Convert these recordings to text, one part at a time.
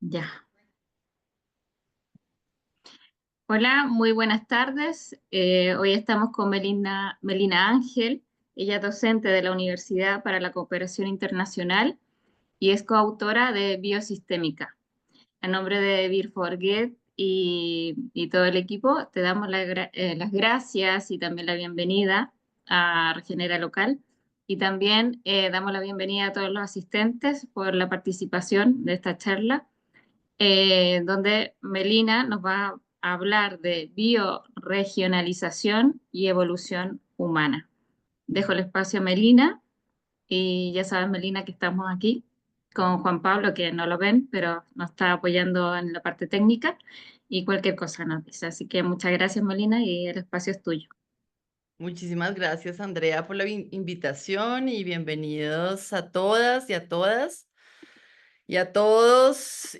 Ya. Hola, muy buenas tardes. Hoy estamos con Melina Ángel. Ella es docente de la Universidad para la Cooperación Internacional y es coautora de Biosistémica. A nombre de Beer Forget y todo el equipo, te damos las gracias y también la bienvenida a Regenera Local. Y también damos la bienvenida a todos los asistentes por la participación de esta charla donde Melina nos va a hablar de bioregionalización y evolución humana. Dejo el espacio a Melina y ya sabes, Melina, que estamos aquí con Juan Pablo, que no lo ven, pero nos está apoyando en la parte técnica y cualquier cosa nos dice. Así que muchas gracias, Melina, y el espacio es tuyo. Muchísimas gracias, Andrea, por la invitación y bienvenidos a todas y a todas y a todos.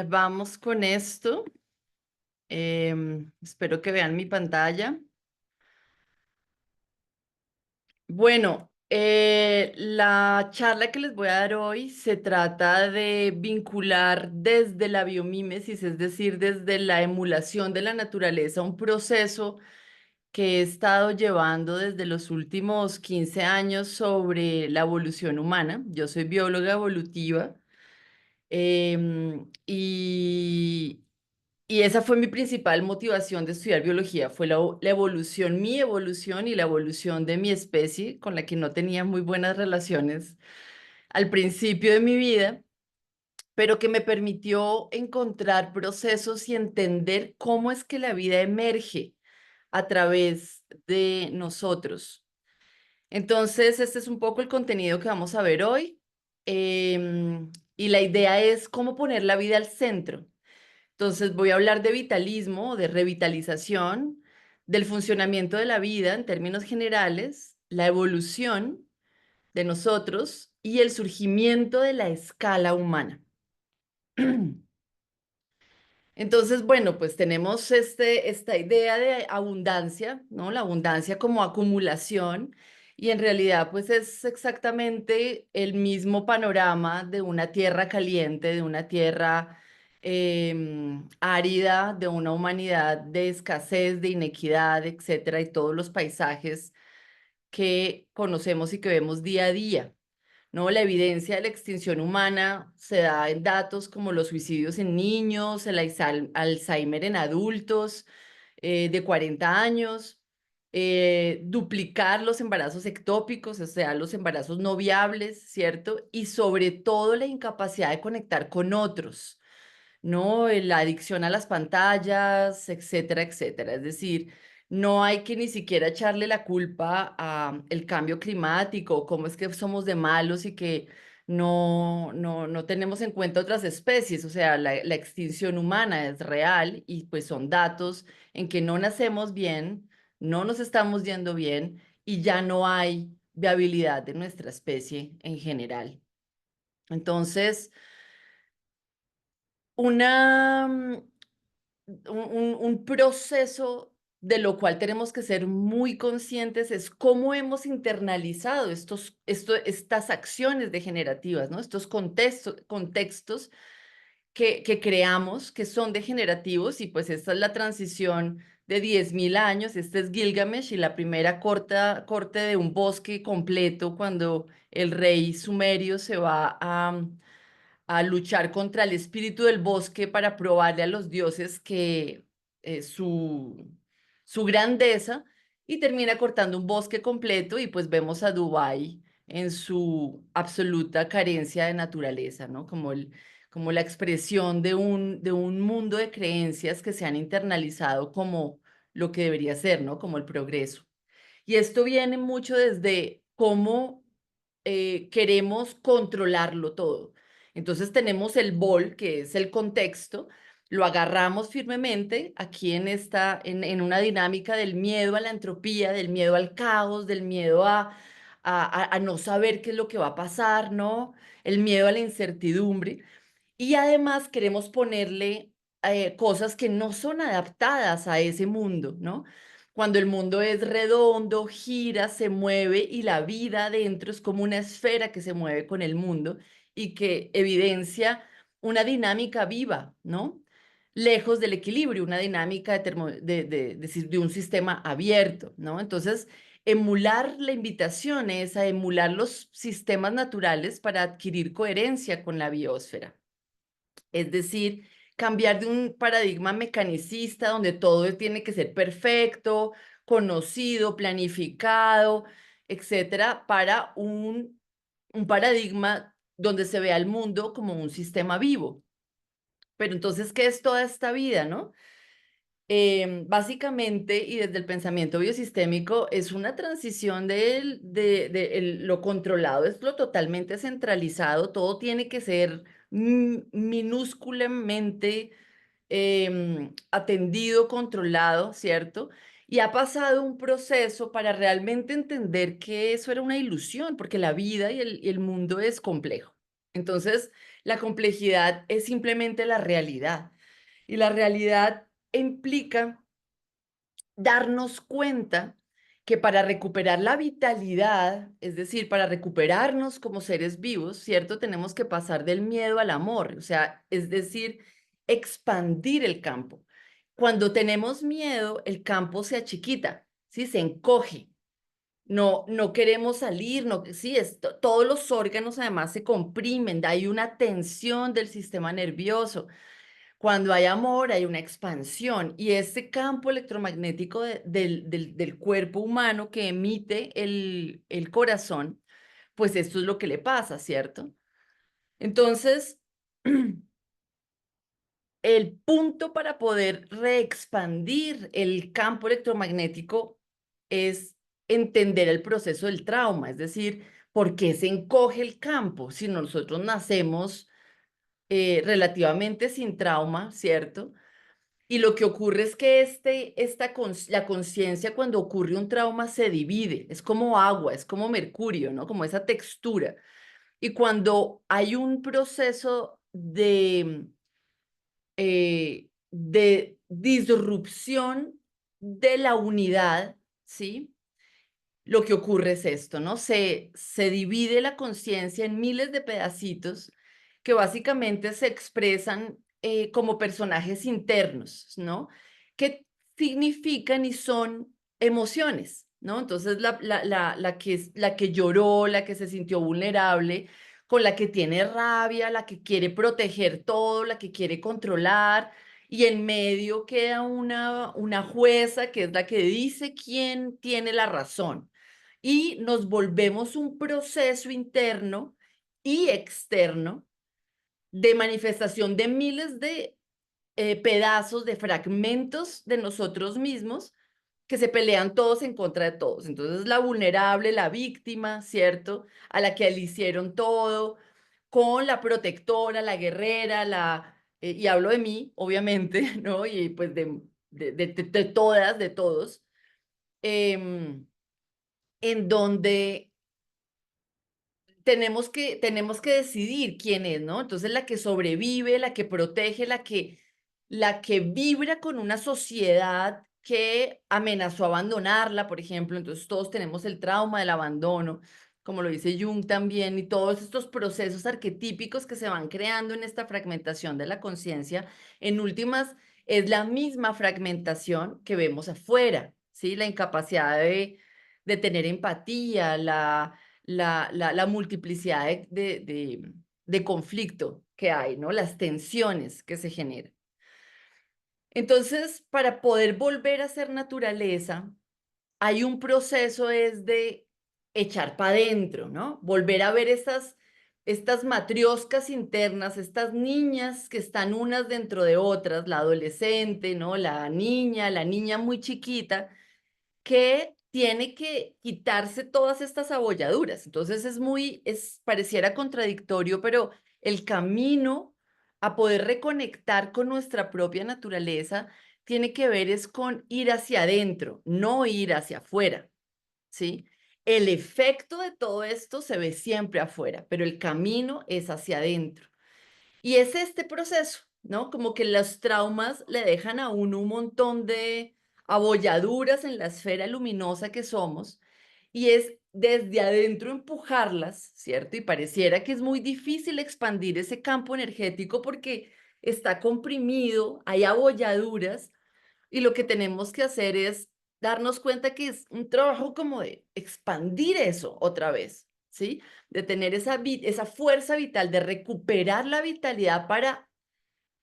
Vamos con esto. Espero que vean mi pantalla. Bueno, la charla que les voy a dar hoy se trata de vincular desde la biomímesis, es decir, desde la emulación de la naturaleza, un proceso que he estado llevando desde los últimos 15 años sobre la evolución humana. Yo soy bióloga evolutiva y esa fue mi principal motivación de estudiar biología, fue la evolución, mi evolución y la evolución de mi especie, con la que no tenía muy buenas relaciones al principio de mi vida, pero que me permitió encontrar procesos y entender cómo es que la vida emerge a través de nosotros. Entonces, este es un poco el contenido que vamos a ver hoy. Y la idea es cómo poner la vida al centro. Entonces, voy a hablar de vitalismo, de revitalización, del funcionamiento de la vida en términos generales, la evolución de nosotros y el surgimiento de la escala humana. Entonces, bueno, pues tenemos esta idea de abundancia, ¿no? La abundancia como acumulación, y en realidad, pues es exactamente el mismo panorama de una tierra caliente, de una tierra árida, de una humanidad de escasez, de inequidad, etcétera, y todos los paisajes que conocemos y que vemos día a día. ¿No? La evidencia de la extinción humana se da en datos como los suicidios en niños, el Alzheimer en adultos de 40 años, duplicar los embarazos ectópicos, o sea, los embarazos no viables, ¿cierto? Y sobre todo la incapacidad de conectar con otros, ¿no? La adicción a las pantallas, etcétera, etcétera. Es decir, no hay que ni siquiera echarle la culpa a el cambio climático, cómo es que somos de malos y que no tenemos en cuenta otras especies. O sea, la extinción humana es real y pues son datos en que no nacemos bien, no nos estamos yendo bien y ya no hay viabilidad de nuestra especie en general. Entonces, una, un proceso de lo cual tenemos que ser muy conscientes es cómo hemos internalizado estas acciones degenerativas, ¿no? Estos contextos que creamos, que son degenerativos, y pues esta es la transición de 10.000 años. Este es Gilgamesh y la primera corte de un bosque completo cuando el rey sumerio se va a luchar contra el espíritu del bosque para probarle a los dioses que su grandeza, y termina cortando un bosque completo y pues vemos a Dubái en su absoluta carencia de naturaleza, ¿no? Como la expresión de un mundo de creencias que se han internalizado como lo que debería ser, ¿no? Como el progreso. Y esto viene mucho desde cómo queremos controlarlo todo. Entonces tenemos el bol, que es el contexto, lo agarramos firmemente aquí en una dinámica del miedo a la entropía, del miedo al caos, del miedo a no saber qué es lo que va a pasar, ¿no? El miedo a la incertidumbre. Y además queremos ponerle cosas que no son adaptadas a ese mundo, ¿no? Cuando el mundo es redondo, gira, se mueve y la vida adentro es como una esfera que se mueve con el mundo y que evidencia una dinámica viva, ¿no? Lejos del equilibrio, una dinámica de un sistema abierto, ¿no? Entonces, emular la invitación es a emular los sistemas naturales para adquirir coherencia con la biosfera. Es decir, cambiar de un paradigma mecanicista donde todo tiene que ser perfecto, conocido, planificado, etcétera, para un paradigma donde se vea el mundo como un sistema vivo. Pero entonces, ¿qué es toda esta vida, no? Básicamente, y desde el pensamiento biosistémico, es una transición lo controlado, es lo totalmente centralizado, todo tiene que ser minúsculamente atendido, controlado, ¿cierto? Y ha pasado un proceso para realmente entender que eso era una ilusión, porque la vida y el mundo es complejo. Entonces, la complejidad es simplemente la realidad. Y la realidad implica darnos cuenta que para recuperar la vitalidad, es decir, para recuperarnos como seres vivos, ¿cierto? Tenemos que pasar del miedo al amor, o sea, es decir, expandir el campo. Cuando tenemos miedo, el campo se achiquita, ¿sí? Se encoge. No queremos salir, no, sí, todos los órganos además se comprimen, hay una tensión del sistema nervioso. Cuando hay amor, hay una expansión y ese campo electromagnético del cuerpo humano que emite el corazón, pues esto es lo que le pasa, ¿cierto? Entonces, el punto para poder reexpandir el campo electromagnético es entender el proceso del trauma, es decir, por qué se encoge el campo si nosotros nacemos relativamente sin trauma, ¿cierto? Y lo que ocurre es que la conciencia cuando ocurre un trauma se divide, es como agua, es como mercurio, ¿no? Como esa textura. Y cuando hay un proceso de disrupción de la unidad, ¿sí? Lo que ocurre es esto, ¿no? Se divide la conciencia en miles de pedacitos que básicamente se expresan como personajes internos, ¿no? Que significan y son emociones, ¿no? Entonces, la que lloró, la que se sintió vulnerable, con la que tiene rabia, la que quiere proteger todo, la que quiere controlar, y en medio queda una jueza que es la que dice quién tiene la razón y nos volvemos un proceso interno y externo de manifestación de miles de pedazos, de fragmentos de nosotros mismos que se pelean todos en contra de todos. Entonces, la vulnerable, la víctima, ¿cierto? A la que le hicieron todo, con la protectora, la guerrera, y hablo de mí, obviamente, ¿no? Y pues de todas, de todos, em, en donde tenemos que decidir quién es, ¿no? Entonces la que sobrevive, la que protege, la que vibra con una sociedad que amenazó abandonarla, por ejemplo. Entonces todos tenemos el trauma del abandono, como lo dice Jung también, y todos estos procesos arquetípicos que se van creando en esta fragmentación de la conciencia, en últimas, es la misma fragmentación que vemos afuera, ¿sí? La incapacidad de tener empatía, la multiplicidad de conflicto que hay, ¿no? Las tensiones que se generan. Entonces, para poder volver a ser naturaleza, hay un proceso es de echar para adentro, ¿no? Volver a ver estas matrioscas internas, estas niñas que están unas dentro de otras, la adolescente, ¿no? La niña muy chiquita, que tiene que quitarse todas estas abolladuras. Entonces pareciera contradictorio, pero el camino a poder reconectar con nuestra propia naturaleza tiene que ver es con ir hacia adentro, no ir hacia afuera, ¿sí? El efecto de todo esto se ve siempre afuera, pero el camino es hacia adentro. Y es este proceso, ¿no? Como que los traumas le dejan a uno un montón de abolladuras en la esfera luminosa que somos, y es desde adentro empujarlas, ¿cierto? Y pareciera que es muy difícil expandir ese campo energético porque está comprimido, hay abolladuras, y lo que tenemos que hacer es darnos cuenta que es un trabajo como de expandir eso otra vez, ¿sí? De tener esa fuerza vital, de recuperar la vitalidad para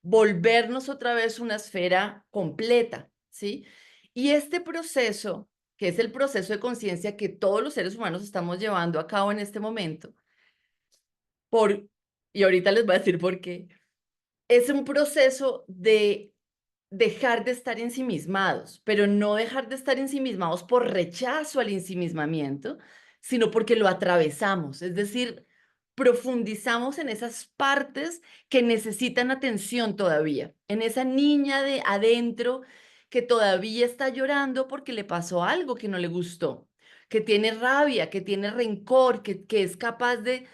volvernos otra vez una esfera completa, ¿sí? Y este proceso, que es el proceso de conciencia que todos los seres humanos estamos llevando a cabo en este momento, y ahorita les voy a decir por qué, es un proceso de dejar de estar ensimismados, pero no dejar de estar ensimismados por rechazo al ensimismamiento, sino porque lo atravesamos, es decir, profundizamos en esas partes que necesitan atención todavía, en esa niña de adentro que todavía está llorando porque le pasó algo que no le gustó, que tiene rabia, que tiene rencor, que es capaz de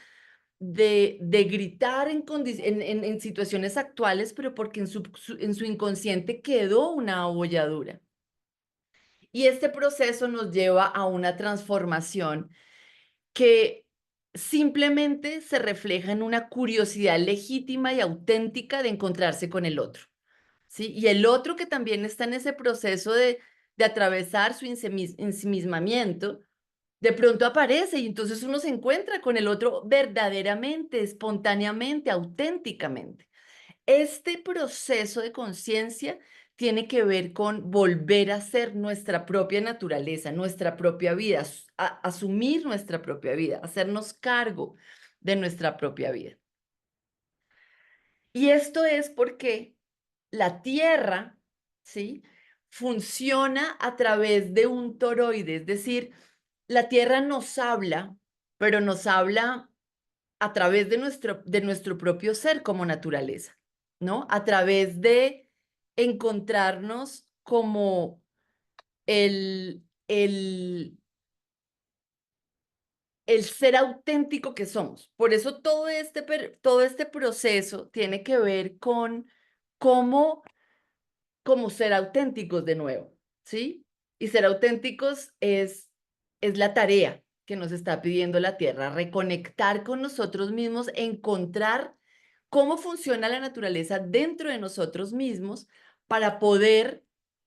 gritar en situaciones actuales, pero porque en su inconsciente quedó una abolladura. Y este proceso nos lleva a una transformación que simplemente se refleja en una curiosidad legítima y auténtica de encontrarse con el otro, ¿sí? Y el otro que también está en ese proceso de atravesar su ensimismamiento, de pronto aparece y entonces uno se encuentra con el otro verdaderamente, espontáneamente, auténticamente. Este proceso de conciencia tiene que ver con volver a ser nuestra propia naturaleza, nuestra propia vida, asumir nuestra propia vida, hacernos cargo de nuestra propia vida. Y esto es porque la Tierra, ¿sí? Funciona a través de un toroide, es decir, la Tierra nos habla, pero nos habla a través de nuestro propio ser como naturaleza, ¿no? A través de encontrarnos como el, el, el ser auténtico que somos. Por eso todo este proceso tiene que ver con cómo como ser auténticos de nuevo, ¿sí? Y ser auténticos es la tarea que nos está pidiendo la Tierra, reconectar con nosotros mismos, encontrar cómo funciona la naturaleza dentro de nosotros mismos para poder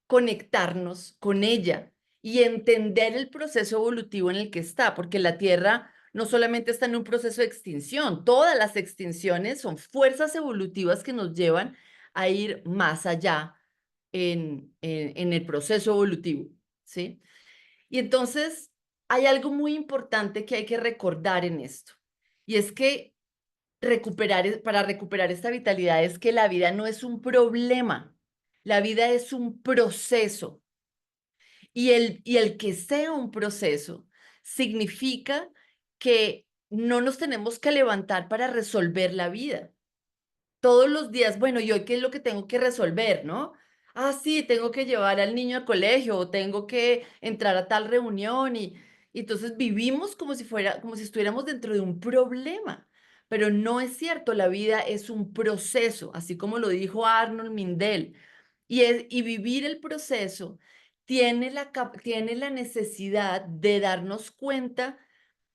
conectarnos con ella y entender el proceso evolutivo en el que está, porque la Tierra no solamente está en un proceso de extinción, todas las extinciones son fuerzas evolutivas que nos llevan a ir más allá en el proceso evolutivo, ¿sí? Y entonces hay algo muy importante que hay que recordar en esto, y es que para recuperar esta vitalidad es que la vida no es un problema, la vida es un proceso, y el que sea un proceso significa que no nos tenemos que levantar para resolver la vida todos los días, bueno, ¿y hoy qué es lo que tengo que resolver, no? Ah, sí, tengo que llevar al niño al colegio o tengo que entrar a tal reunión y entonces vivimos como si estuviéramos dentro de un problema, pero no es cierto, la vida es un proceso, así como lo dijo Arnold Mindell, y vivir el proceso tiene la necesidad de darnos cuenta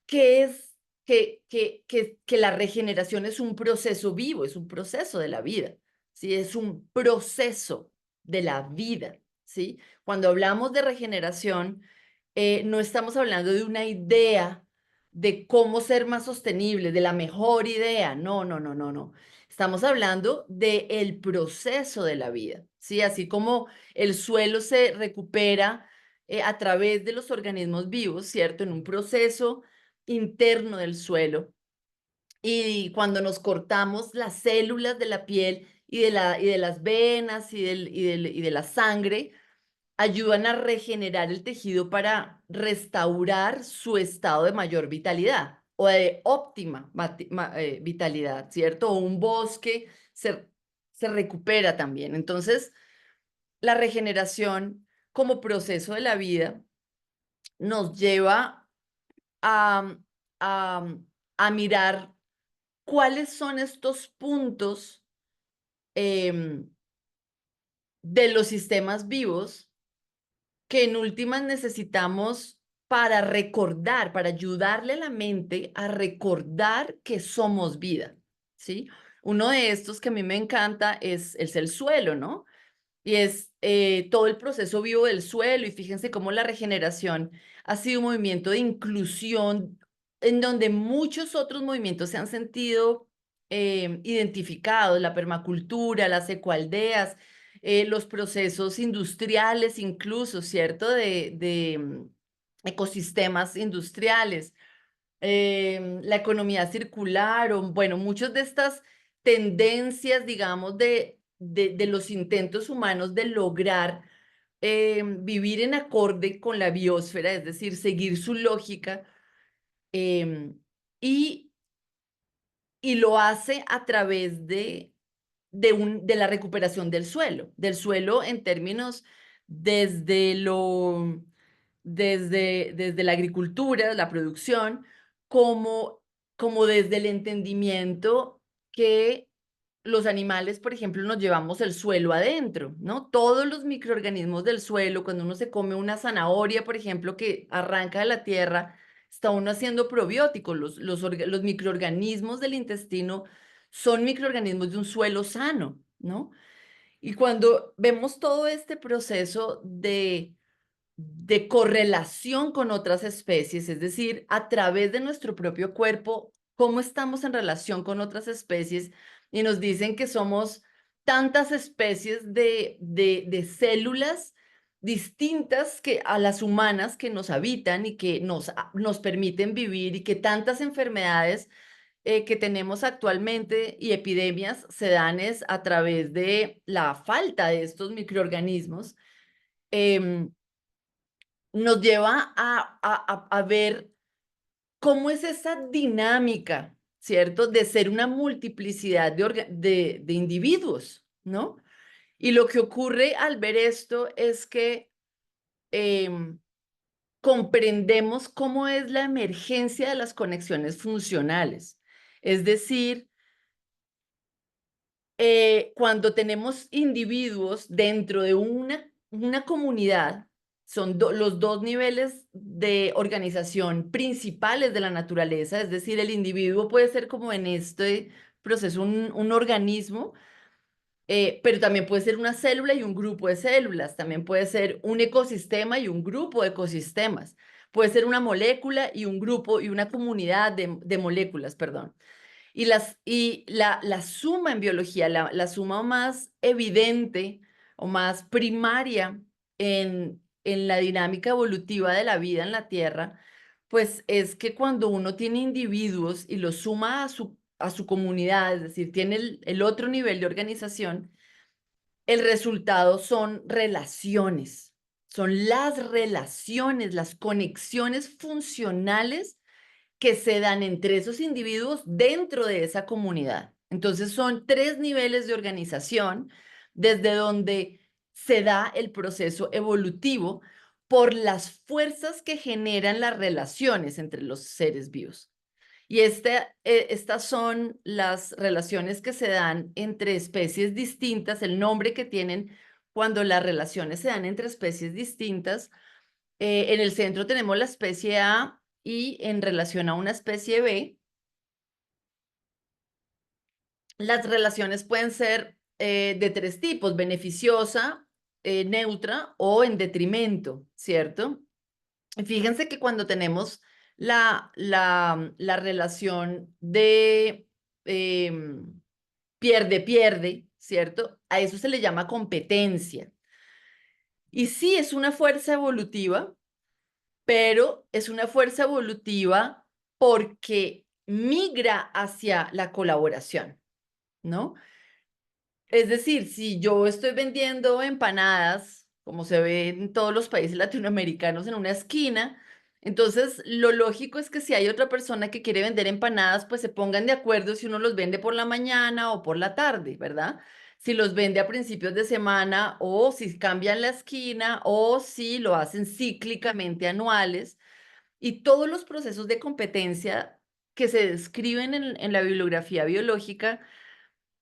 que es que la regeneración es un proceso vivo, es un proceso de la vida, ¿sí? Es un proceso de la vida, ¿sí? Cuando hablamos de regeneración, no estamos hablando de una idea de cómo ser más sostenible, de la mejor idea, no, no, no, no, no. Estamos hablando del proceso de la vida, ¿sí? Así como el suelo se recupera a través de los organismos vivos, ¿cierto? En un proceso interno del suelo. Y cuando nos cortamos las células de la piel y de las venas y de la sangre, ayudan a regenerar el tejido para restaurar su estado de mayor vitalidad o de óptima vitalidad, ¿cierto? O un bosque se recupera también. Entonces, la regeneración como proceso de la vida nos lleva a, a, a mirar cuáles son estos puntos de los sistemas vivos que en últimas necesitamos para recordar, para ayudarle a la mente a recordar que somos vida, ¿sí? Uno de estos que a mí me encanta es el suelo, ¿no? Y es todo el proceso vivo del suelo, y fíjense cómo la regeneración ha sido un movimiento de inclusión en donde muchos otros movimientos se han sentido identificados, la permacultura, las ecoaldeas, los procesos industriales incluso, ¿cierto? De ecosistemas industriales, la economía circular, o bueno, muchas de estas tendencias, digamos, de los intentos humanos de lograr vivir en acorde con la biosfera, es decir, seguir su lógica, em, y, y lo hace a través de la recuperación del suelo en términos desde lo, desde la agricultura, la producción, como, como desde el entendimiento que los animales, por ejemplo, nos llevamos el suelo adentro, ¿no? Todos los microorganismos del suelo, cuando uno se come una zanahoria, por ejemplo, que arranca de la tierra, está uno haciendo probióticos. Los microorganismos del intestino son microorganismos de un suelo sano, ¿no? Y cuando vemos todo este proceso de correlación con otras especies, es decir, a través de nuestro propio cuerpo, cómo estamos en relación con otras especies, y nos dicen que somos tantas especies de células distintas que a las humanas que nos habitan y que nos permiten vivir, y que tantas enfermedades que tenemos actualmente y epidemias se dan es a través de la falta de estos microorganismos. em, Nos lleva a ver cómo es esa dinámica, ¿cierto? De ser una multiplicidad de individuos, ¿no? Y lo que ocurre al ver esto es que em, comprendemos cómo es la emergencia de las conexiones funcionales. Es decir, cuando tenemos individuos dentro de una comunidad, son los dos niveles de organización principales de la naturaleza, es decir, el individuo puede ser como en este proceso un organismo, pero también puede ser una célula y un grupo de células, también puede ser un ecosistema y un grupo de ecosistemas, puede ser una molécula y un grupo y una comunidad de moléculas, perdón. La suma en biología, la suma más evidente o más primaria en la dinámica evolutiva de la vida en la Tierra, pues es que cuando uno tiene individuos y los suma a su comunidad, es decir, tiene el otro nivel de organización, el resultado son relaciones, son las relaciones, las conexiones funcionales que se dan entre esos individuos dentro de esa comunidad. Entonces son tres niveles de organización desde donde se da el proceso evolutivo por las fuerzas que generan las relaciones entre los seres vivos. Y estas son las relaciones que se dan entre especies distintas, el nombre que tienen cuando las relaciones se dan entre especies distintas. En el centro tenemos la especie A, y en relación a una especie B, las relaciones pueden ser de tres tipos: beneficiosa, neutra o en detrimento, ¿cierto? Y fíjense que cuando tenemos la relación de pierde-pierde, ¿cierto? A eso se le llama competencia. Y sí, es una fuerza evolutiva, pero es una fuerza evolutiva porque migra hacia la colaboración, ¿no? Es decir, si yo estoy vendiendo empanadas, como se ve en todos los países latinoamericanos, en una esquina, entonces lo lógico es que si hay otra persona que quiere vender empanadas, pues se pongan de acuerdo si uno los vende por la mañana o por la tarde, ¿verdad? Si los vende a principios de semana, o si cambian la esquina, o si lo hacen cíclicamente anuales. Y todos los procesos de competencia que se describen en la bibliografía biológica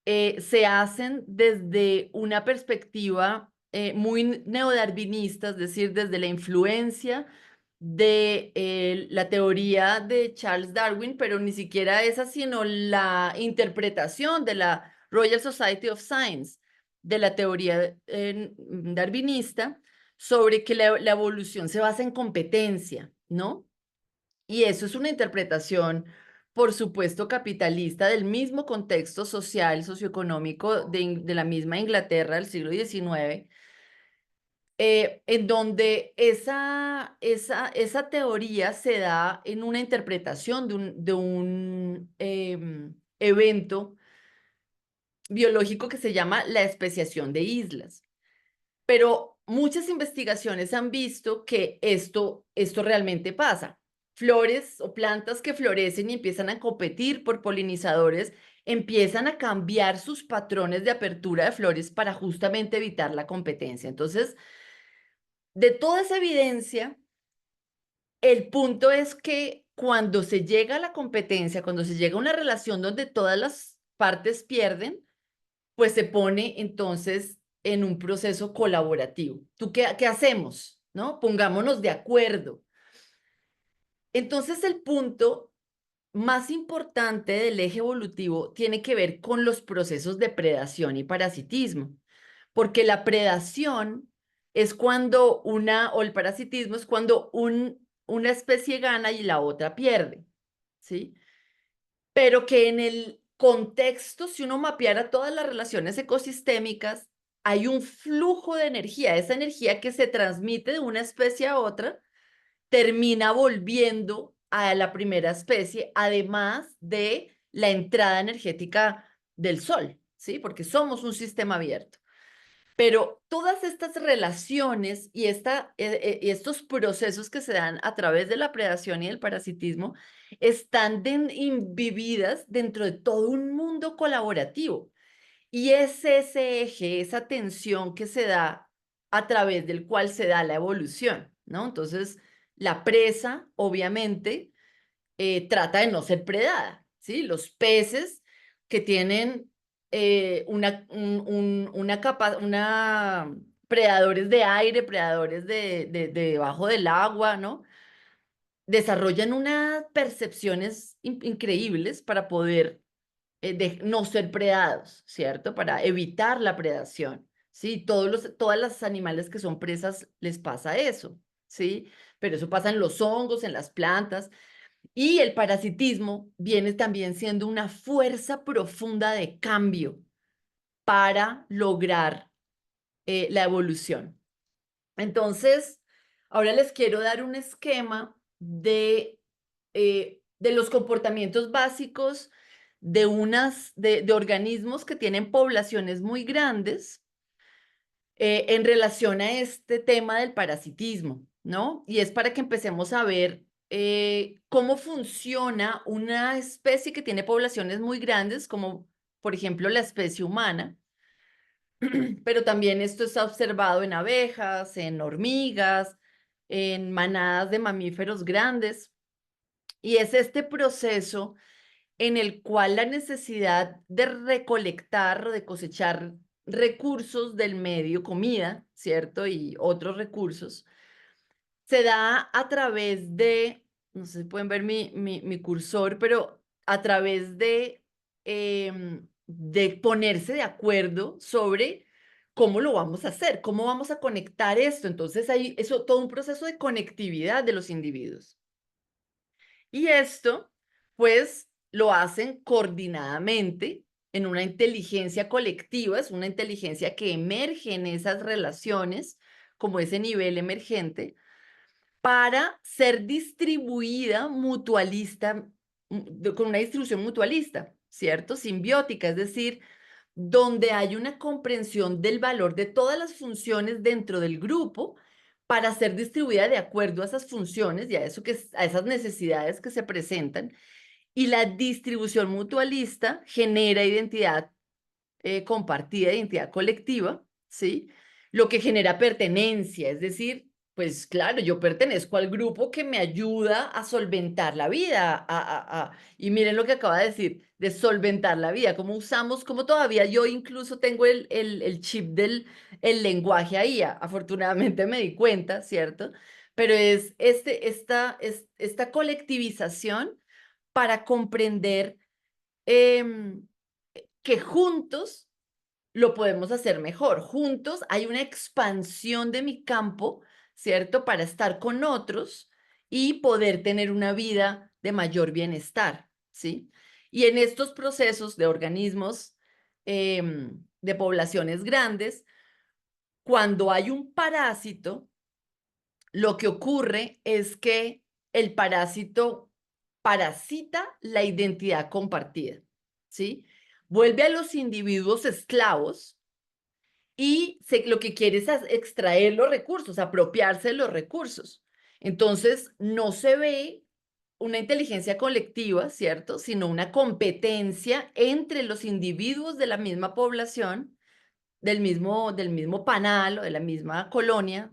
se hacen desde una perspectiva muy neodarwinista, es decir, desde la influencia de la teoría de Charles Darwin, pero ni siquiera esa, sino la interpretación de la Royal Society of Science, de la teoría darwinista, sobre que la evolución se basa en competencia, ¿no? Y eso es una interpretación, por supuesto, capitalista del mismo contexto social, socioeconómico de la misma Inglaterra del siglo XIX, en donde esa teoría se da en una interpretación de un evento biológico que se llama la especiación de islas. Pero muchas investigaciones han visto que esto realmente pasa. Flores o plantas que florecen y empiezan a competir por polinizadores empiezan a cambiar sus patrones de apertura de flores para justamente evitar la competencia. Entonces, de toda esa evidencia, el punto es que cuando se llega a la competencia, cuando se llega a una relación donde todas las partes pierden, pues se pone entonces en un proceso colaborativo. ¿Tú qué hacemos? ¿No? Pongámonos de acuerdo. Entonces el punto más importante del eje evolutivo tiene que ver con los procesos de predación y parasitismo, porque la predación es cuando o el parasitismo es cuando una especie gana y la otra pierde, ¿sí? Pero que en el contexto, si uno mapeara todas las relaciones ecosistémicas, hay un flujo de energía, esa energía que se transmite de una especie a otra, termina volviendo a la primera especie, además de la entrada energética del sol, ¿sí? Porque somos un sistema abierto. Pero todas estas relaciones y estos procesos que se dan a través de la predación y el parasitismo están imbibidas dentro de todo un mundo colaborativo. Y es ese eje, esa tensión que se da a través del cual se da la evolución, ¿no? Entonces, la presa, obviamente, trata de no ser predada, ¿sí? Los peces que tienen predadores de aire, predadores de debajo del agua, ¿no? Desarrollan unas percepciones increíbles para poder no ser predados, ¿cierto? Para evitar la predación, ¿sí? Todas las animales que son presas les pasa eso, ¿sí? Pero eso pasa en los hongos, en las plantas. Y el parasitismo viene también siendo una fuerza profunda de cambio para lograr la evolución. Entonces, ahora les quiero dar un esquema de los comportamientos básicos de organismos que tienen poblaciones muy grandes en relación a este tema del parasitismo, ¿no? Y es para que empecemos a ver cómo funciona una especie que tiene poblaciones muy grandes, como por ejemplo la especie humana, pero también esto está observado en abejas, en hormigas, en manadas de mamíferos grandes, y es este proceso en el cual la necesidad de recolectar, de cosechar recursos del medio, comida, ¿cierto? Y otros recursos, se da a través no sé si pueden ver mi cursor, pero a través de ponerse de acuerdo sobre cómo lo vamos a hacer, cómo vamos a conectar esto. Entonces hay eso, todo un proceso de conectividad de los individuos. Y esto, pues, lo hacen coordinadamente en una inteligencia colectiva, es una inteligencia que emerge en esas relaciones, como ese nivel emergente, para ser distribuida mutualista, con una distribución mutualista, ¿cierto? Simbiótica, es decir, donde hay una comprensión del valor de todas las funciones dentro del grupo para ser distribuida de acuerdo a esas funciones y a esas necesidades que se presentan. Y la distribución mutualista genera identidad compartida, identidad colectiva, ¿sí? Lo que genera pertenencia, es decir, pues claro, yo pertenezco al grupo que me ayuda a solventar la vida, y miren lo que acaba de decir, de solventar la vida, cómo usamos, cómo todavía yo incluso tengo el chip del el lenguaje ahí, afortunadamente me di cuenta, ¿cierto? pero es esta colectivización para comprender em, que juntos lo podemos hacer mejor. Juntos hay una expansión de mi campo, ¿cierto? Para estar con otros y poder tener una vida de mayor bienestar, ¿sí? Y en estos procesos de organismos, de poblaciones grandes, cuando hay un parásito, lo que ocurre es que el parásito parasita la identidad compartida, ¿sí? Vuelve a los individuos esclavos y lo que quiere es extraer los recursos, apropiarse de los recursos. Entonces, no se ve una inteligencia colectiva, ¿cierto? Sino una competencia entre los individuos de la misma población, del mismo panal o de la misma colonia,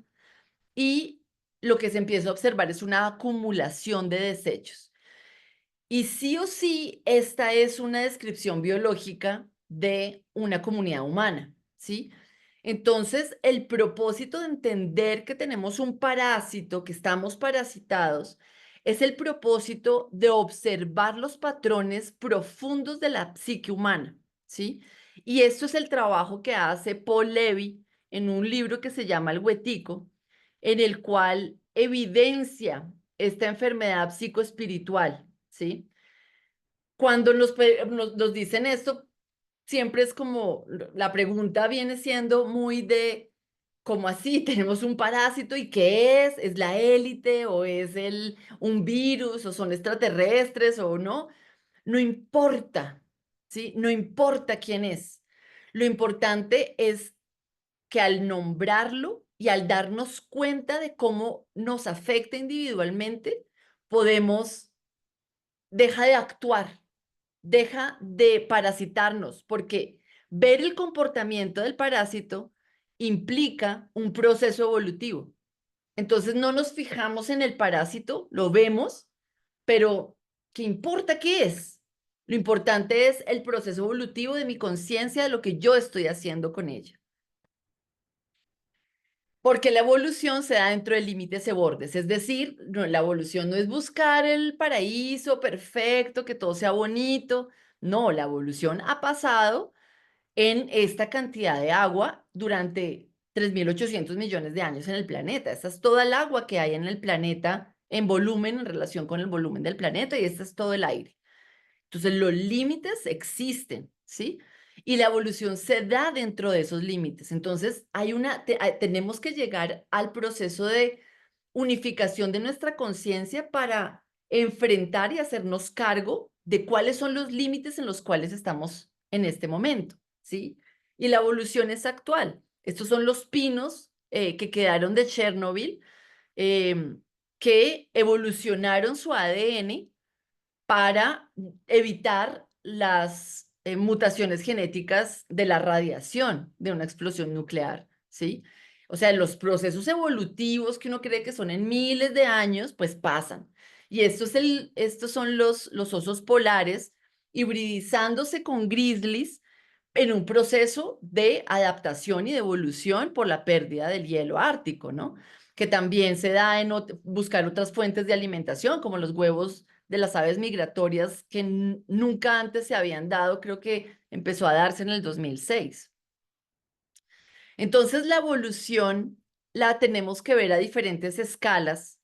y lo que se empieza a observar es una acumulación de desechos. Y sí o sí, esta es una descripción biológica de una comunidad humana, ¿sí? Entonces, el propósito de entender que tenemos un parásito, que estamos parasitados, es el propósito de observar los patrones profundos de la psique humana, ¿sí? Y esto es el trabajo que hace Paul Levy en un libro que se llama El Huetico, en el cual evidencia esta enfermedad psicoespiritual, ¿sí? Cuando nos dicen esto, siempre es como, la pregunta viene siendo muy de, ¿cómo así? Tenemos un parásito y ¿qué es? ¿Es la élite o es un virus o son extraterrestres o no? No importa, ¿sí? No importa quién es. Lo importante es que al nombrarlo y al darnos cuenta de cómo nos afecta individualmente, podemos, deja de actuar, deja de parasitarnos, porque ver el comportamiento del parásito implica un proceso evolutivo. Entonces no nos fijamos en el parásito, lo vemos, pero ¿qué importa qué es? Lo importante es el proceso evolutivo de mi conciencia de lo que yo estoy haciendo con ella. Porque la evolución se da dentro de límites y bordes, es decir, la evolución no es buscar el paraíso perfecto, que todo sea bonito, no, la evolución ha pasado en esta cantidad de agua durante 3.800 millones de años en el planeta. Esta es toda el agua que hay en el planeta en volumen, en relación con el volumen del planeta, y este es todo el aire. Entonces, los límites existen, ¿sí? Y la evolución se da dentro de esos límites. Entonces, tenemos que llegar al proceso de unificación de nuestra conciencia para enfrentar y hacernos cargo de cuáles son los límites en los cuales estamos en este momento, ¿sí? Y la evolución es actual. Estos son los pinos que quedaron de Chernobyl, que evolucionaron su ADN para evitar las mutaciones genéticas de la radiación de una explosión nuclear, ¿sí? O sea, los procesos evolutivos que uno cree que son en miles de años, pues pasan. Y estos son los osos polares hibridizándose con grizzlies en un proceso de adaptación y de evolución por la pérdida del hielo ártico, ¿no? Que también se da en buscar otras fuentes de alimentación, como los huevos de las aves migratorias que nunca antes se habían dado, creo que empezó a darse en el 2006. Entonces, la evolución la tenemos que ver a diferentes escalas.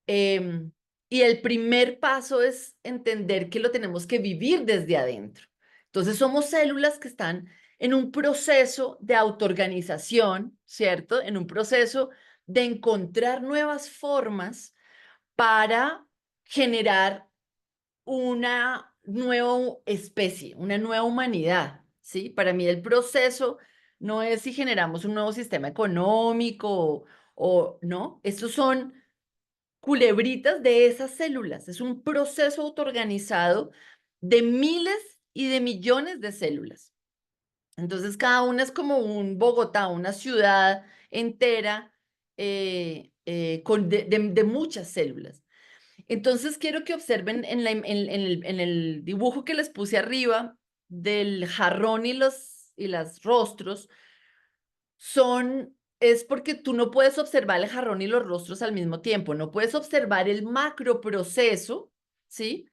Y el primer paso es entender que lo tenemos que vivir desde adentro. Entonces, somos células que están en un proceso de autoorganización, ¿cierto? En un proceso de encontrar nuevas formas para generar una nueva especie, una nueva humanidad, ¿sí? Para mí el proceso no es si generamos un nuevo sistema económico o no, estos son culebritas de esas células, es un proceso autoorganizado de miles y de millones de células. Entonces cada una es como un Bogotá, una ciudad entera de muchas células. Entonces quiero que observen en el dibujo que les puse arriba del jarrón y las rostros, son es porque tú no puedes observar el jarrón y los rostros al mismo tiempo, no puedes observar el macroproceso, ¿sí?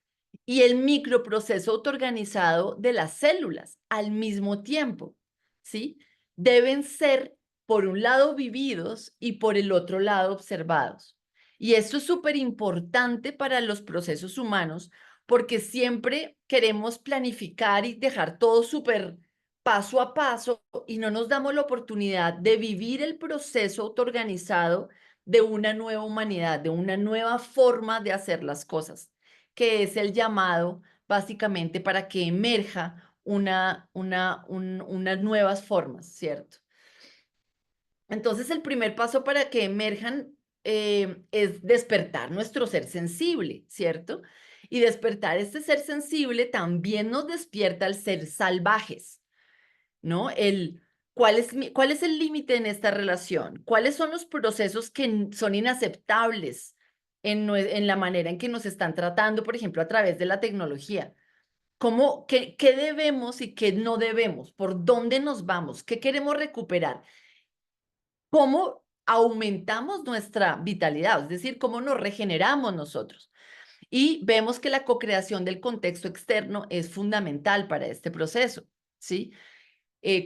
Y el microproceso autoorganizado de las células al mismo tiempo, ¿sí? Deben ser, por un lado, vividos y por el otro lado, observados. Y esto es súper importante para los procesos humanos porque siempre queremos planificar y dejar todo súper paso a paso y no nos damos la oportunidad de vivir el proceso autoorganizado de una nueva humanidad, de una nueva forma de hacer las cosas, que es el llamado básicamente para que emerja unas nuevas formas, ¿cierto? Entonces, el primer paso para que emerjan es despertar nuestro ser sensible, ¿cierto? Y despertar este ser sensible también nos despierta al ser salvajes, ¿no? ¿Cuál es el límite en esta relación? ¿Cuáles son los procesos que son inaceptables en la manera en que nos están tratando, por ejemplo, a través de la tecnología? ¿Qué debemos y qué no debemos? ¿Por dónde nos vamos? ¿Qué queremos recuperar? ¿Cómo aumentamos nuestra vitalidad? Es decir, ¿cómo nos regeneramos nosotros? Y vemos que la co-creación del contexto externo es fundamental para este proceso, ¿sí?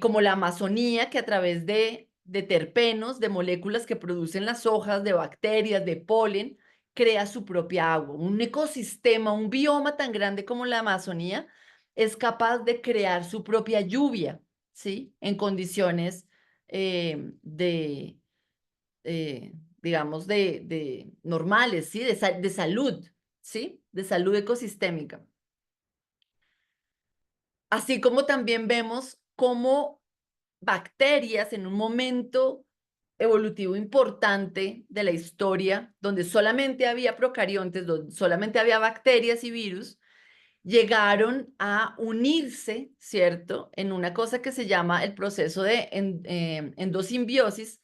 Como la Amazonía, que a través de terpenos, de moléculas que producen las hojas, de bacterias, de polen, crea su propia agua. Un ecosistema, un bioma tan grande como la Amazonía es capaz de crear su propia lluvia, ¿sí? En condiciones de, eh, digamos, de normales, ¿sí? De salud, ¿sí? De salud ecosistémica. Así como también vemos cómo bacterias en un momento evolutivo importante de la historia, donde solamente había procariontes, donde solamente había bacterias y virus, llegaron a unirse, ¿cierto? En una cosa que se llama el proceso de endosimbiosis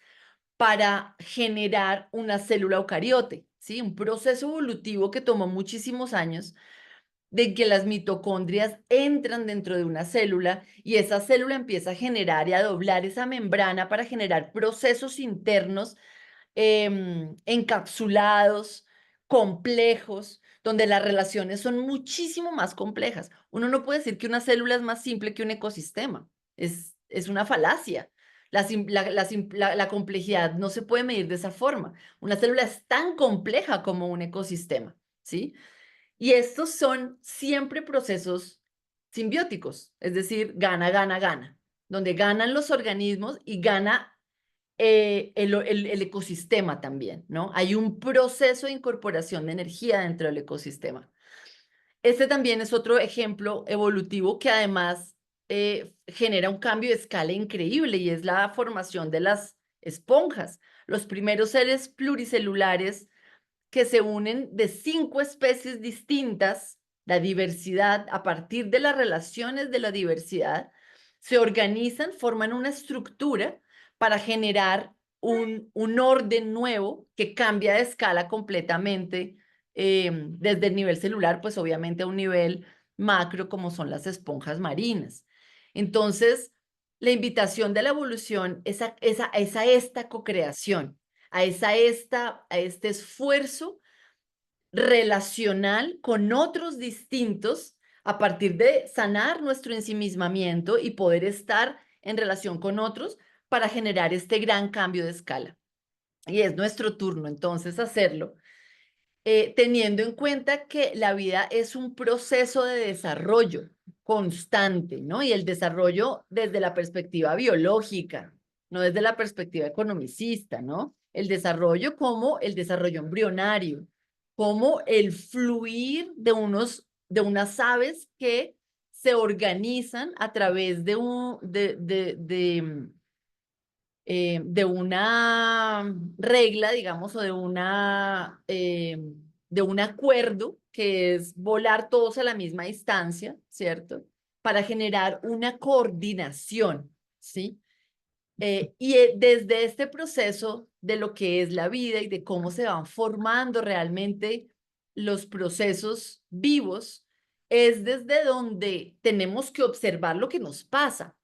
para generar una célula eucariote, ¿sí? Un proceso evolutivo que tomó muchísimos años de que las mitocondrias entran dentro de una célula y esa célula empieza a generar y a doblar esa membrana para generar procesos internos encapsulados, complejos, donde las relaciones son muchísimo más complejas. Uno no puede decir que una célula es más simple que un ecosistema. Es una falacia. La complejidad no se puede medir de esa forma. Una célula es tan compleja como un ecosistema, ¿sí? Y estos son siempre procesos simbióticos, es decir, gana, gana, gana, donde ganan los organismos y gana el ecosistema también, ¿no? Hay un proceso de incorporación de energía dentro del ecosistema. Este también es otro ejemplo evolutivo que además genera un cambio de escala increíble y es la formación de las esponjas. Los primeros seres pluricelulares que se unen de 5 especies distintas, la diversidad, a partir de las relaciones de la diversidad, se organizan, forman una estructura para generar un orden nuevo que cambia de escala completamente desde el nivel celular, pues obviamente a un nivel macro como son las esponjas marinas. Entonces, la invitación de la evolución es a esta cocreación, a este esfuerzo relacional con otros distintos a partir de sanar nuestro ensimismamiento y poder estar en relación con otros para generar este gran cambio de escala. Y es nuestro turno entonces hacerlo, teniendo en cuenta que la vida es un proceso de desarrollo constante, ¿no? Y el desarrollo desde la perspectiva biológica, no desde la perspectiva economicista, ¿no? El desarrollo como el desarrollo embrionario, como el fluir de unas aves que se organizan a través de una regla, digamos, o de un acuerdo que es volar todos a la misma distancia, ¿cierto? Para generar una coordinación, ¿sí? Desde este proceso de lo que es la vida y de cómo se van formando realmente los procesos vivos, es desde donde tenemos que observar lo que nos pasa.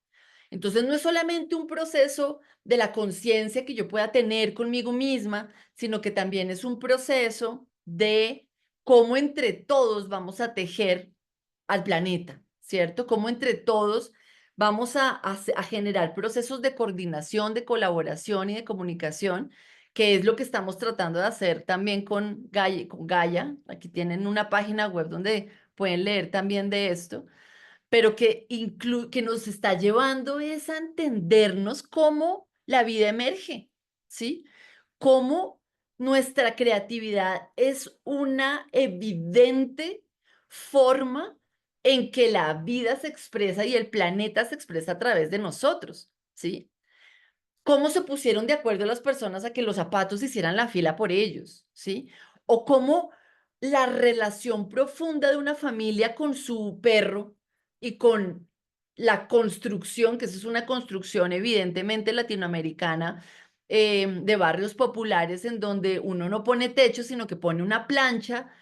Entonces, no es solamente un proceso de la conciencia que yo pueda tener conmigo misma, sino que también es un proceso de cómo entre todos vamos a tejer al planeta, ¿cierto? Cómo entre todos vamos a generar procesos de coordinación, de colaboración y de comunicación, que es lo que estamos tratando de hacer también con Gaia, con Gaia. Aquí tienen una página web donde pueden leer también de esto, pero que nos está llevando es a entendernos cómo la vida emerge, ¿sí? Cómo nuestra creatividad es una evidente forma en que la vida se expresa y el planeta se expresa a través de nosotros, ¿sí? Cómo se pusieron de acuerdo las personas a que los zapatos hicieran la fila por ellos, ¿sí? O cómo la relación profunda de una familia con su perro y con la construcción, que eso es una construcción evidentemente latinoamericana, de barrios populares en donde uno no pone techo, sino que pone una plancha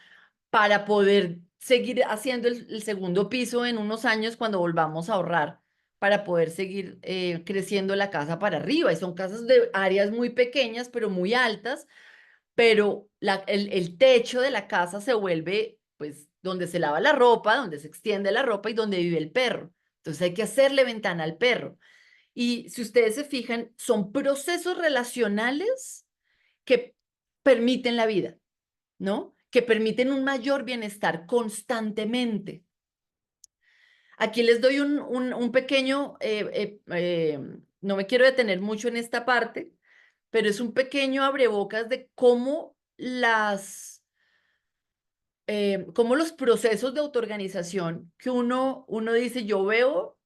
para poder seguir haciendo el segundo piso en unos años cuando volvamos a ahorrar para poder seguir creciendo la casa para arriba. Y son casas de áreas muy pequeñas, pero muy altas, pero el techo de la casa se vuelve, pues, donde se lava la ropa, donde se extiende la ropa y donde vive el perro. Entonces hay que hacerle ventana al perro. Y si ustedes se fijan, son procesos relacionales que permiten la vida, ¿no? Que permiten un mayor bienestar constantemente. Aquí les doy un pequeño, no me quiero detener mucho en esta parte, pero es un pequeño abrebocas de cómo cómo los procesos de autoorganización que uno dice, yo veo